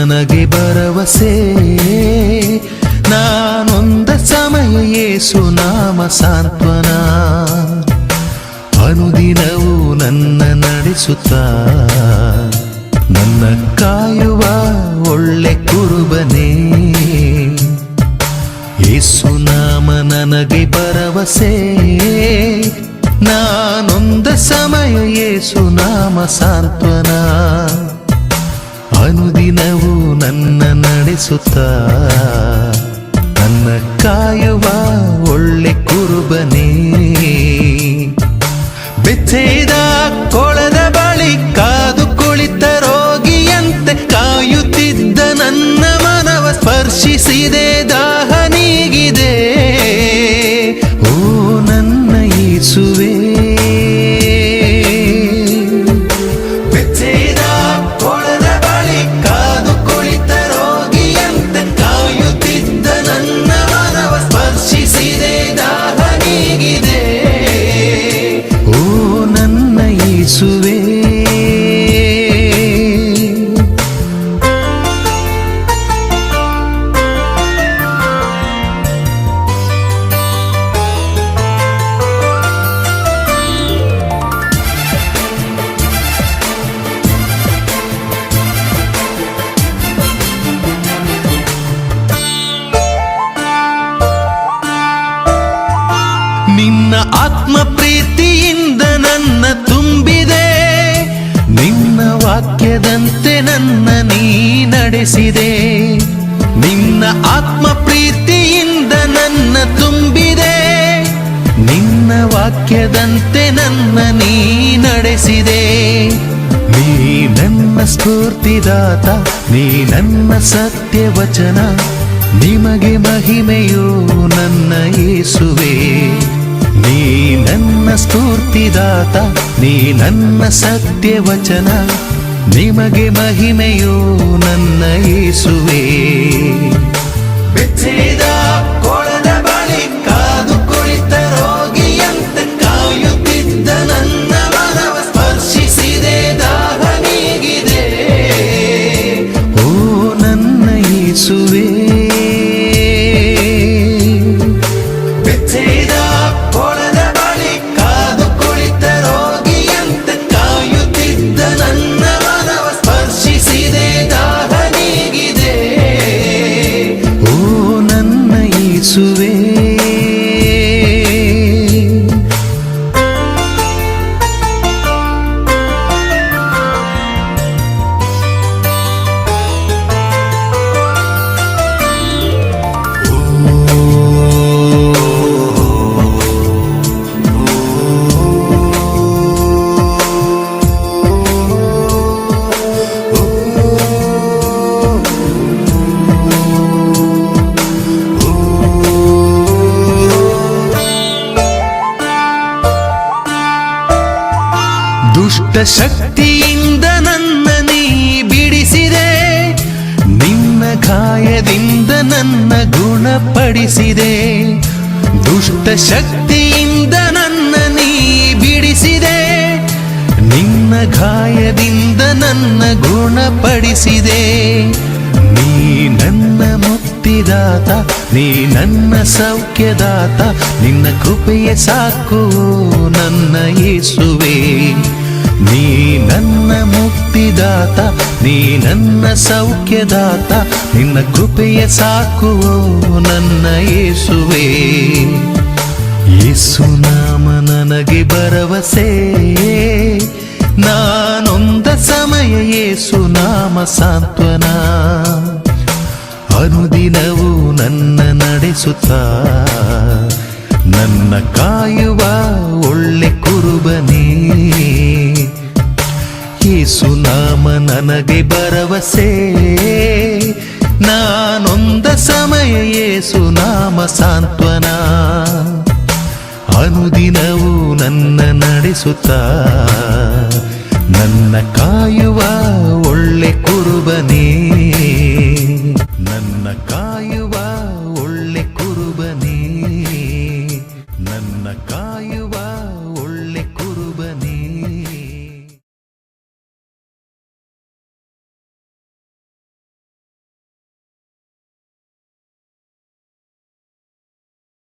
ನನಗೆ ಭರವಸೆ, ನಾನೊಂದ ಸಮಯ ಯೇಸು ನಾಮ ಸಾಂತ್ವನ. ಅನುದಿನವೂ ನನ್ನ ನಡೆಸುತ್ತಾ ನನ್ನ ಕಾಯುವ ಒಳ್ಳೆ ಕುರುಬನೇ. ಯೇಸು ನಾಮ ನನಗೆ ಭರವಸೆ, ನಾನೊಂದ ಸಮಯ ಯೇಸು ನಾಮ ಸಾಂತ್ವನ. ಅನುದಿನವೂ ನನ್ನ ನಡೆಸುತ್ತಾ ನನ್ನ ಕಾಯುವ ಒಳ್ಳೆ ಕುರುಬನೇ. ಬೆಚ್ಚೆದ ಕೊಳದ ಬಳಿ ಕಾದು ಕುಳಿತ ರೋಗಿಯಂತೆ ಕಾಯುತ್ತಿದ್ದ ನನ್ನ ಮನವ ಸ್ಪರ್ಶಿಸಿದೆ, ದಾಹ ನೀಗಿದೆ. ಓ ನನ್ನ ಯೇಸುವೇ, ಬೆಚ್ಚೆದ ಕೊಳದ ಬಳಿ ಕಾದು ಕುಳಿತ ರೋಗಿಯಂತೆ ಕಾಯುತ್ತಿದ್ದ ನನ್ನ ಮನವ ಸ್ಪರ್ಶಿಸಿದೆ, ದಾಹ ನೀಗಿದೆ. ಓ ನನ್ನ ಯೇಸುವೇ. ನಿನ್ನ ಆತ್ಮ ಪ್ರೀತಿಯಿಂದ ನನ್ನ ತುಂಬಿದೆ, ನಿನ್ನ ವಾಕ್ಯದಂತೆ ನನ್ನ ನೀ ನಡೆಸಿದೆ. ನಿನ್ನ ಆತ್ಮ ಪ್ರೀತಿಯಿಂದ ನನ್ನ ತುಂಬಿದೆ, ನಿನ್ನ ವಾಕ್ಯದಂತೆ ನನ್ನ ನೀ ನಡೆಸಿದೆ. ನೀ ನನ್ನ ಸ್ಫೂರ್ತಿದಾತ, ನೀ ನನ್ನ ಸತ್ಯವಚನ, ನಿಮಗೆ ಮಹಿಮೆಯೋ ನನ್ನ ಯೇಸುವೇ. ನೀ ನನ್ನ ಸ್ಫೂರ್ತಿದಾತ, ನೀ ನನ್ನ ಸತ್ಯವಚನ, ನಿಮಗೆ ಮಹಿಮೆಯೋ ನನ್ನ ಯೇಸುವೇ. ಬೆಚ್ಚೆದ ಕೊಳದ ಬಳಿ ಕಾದು ಕುಳಿತ ರೋಗಿಯಂತೆ ಕಾಯುತ್ತಿದ್ದ ನನ್ನ ಮನವ ಸ್ಪರ್ಶಿಸಿದೆ, ದಾಹ ನೀಗಿದೆ. ಓ ನನ್ನ ಯೇಸುವೇ. ಬೆಚ್ಚೆದ ಕೊಳದ ಬಳಿ ಕಾದು ಕುಳಿತ ರೋಗಿಯಂತೆ ಕಾಯುತ್ತಿದ್ದ ನನ್ನ ಮನವ ಸ್ಪರ್ಶಿಸಿದೆ, ದಾಹ ನೀಗಿದೆ. ಓ ನನ್ನ ಯೇಸುವೇ. ದುಷ್ಟ ಶಕ್ತಿಯಿಂದ ನನ್ನ ನೀ ಬಿಡಿಸಿದೆ, ನಿನ್ನ ಗಾಯದಿಂದ ನನ್ನ ಗುಣಪಡಿಸಿದೆ. ದುಷ್ಟ ಶಕ್ತಿಯಿಂದ ನನ್ನ ನೀ ಬಿಡಿಸಿದೆ, ನಿನ್ನ ಗಾಯದಿಂದ ನನ್ನ ಗುಣಪಡಿಸಿದೆ. ನೀ ನನ್ನ ಮುಕ್ತಿದಾತ, ನೀ ನನ್ನ ಸೌಖ್ಯದಾತ, ನಿನ್ನ ಕೃಪೆಯೇ ಸಾಕು ನನ್ನ ಯೇಸುವೇ. ನೀ ನನ್ನ ಮುಕ್ತಿದಾತ, ನೀ ನನ್ನ ಸೌಖ್ಯದಾತ, ನಿನ್ನ ಕೃಪೆಯೇ ಸಾಕು ನನ್ನ ಯೇಸುವೇ. ಯೇಸು ನಾಮ ನನಗೆ ಭರವಸೆ, ನಾನೊಂದ ಸಮಯ ಯೇಸು ನಾಮ ಸಾಂತ್ವನ. ಅನುದಿನವೂ ನನ್ನ ನಡೆಸುತ್ತಾ ನನ್ನ ಕಾಯುವ ಒಳ್ಳೆ ಕುರುಬನೇ. ಯೇಸು ನಾಮ ನನಗೆ ಭರವಸೆ, ನಾನೊಂದ ಸಮಯ ಯೇಸು ನಾಮ ಸಾಂತ್ವನ. ಅನುದಿನವೂ ನನ್ನ ನಡೆಸುತ್ತಾ ನನ್ನ ಕಾಯುವ ಒಳ್ಳೆ ಕುರುಬನೇ.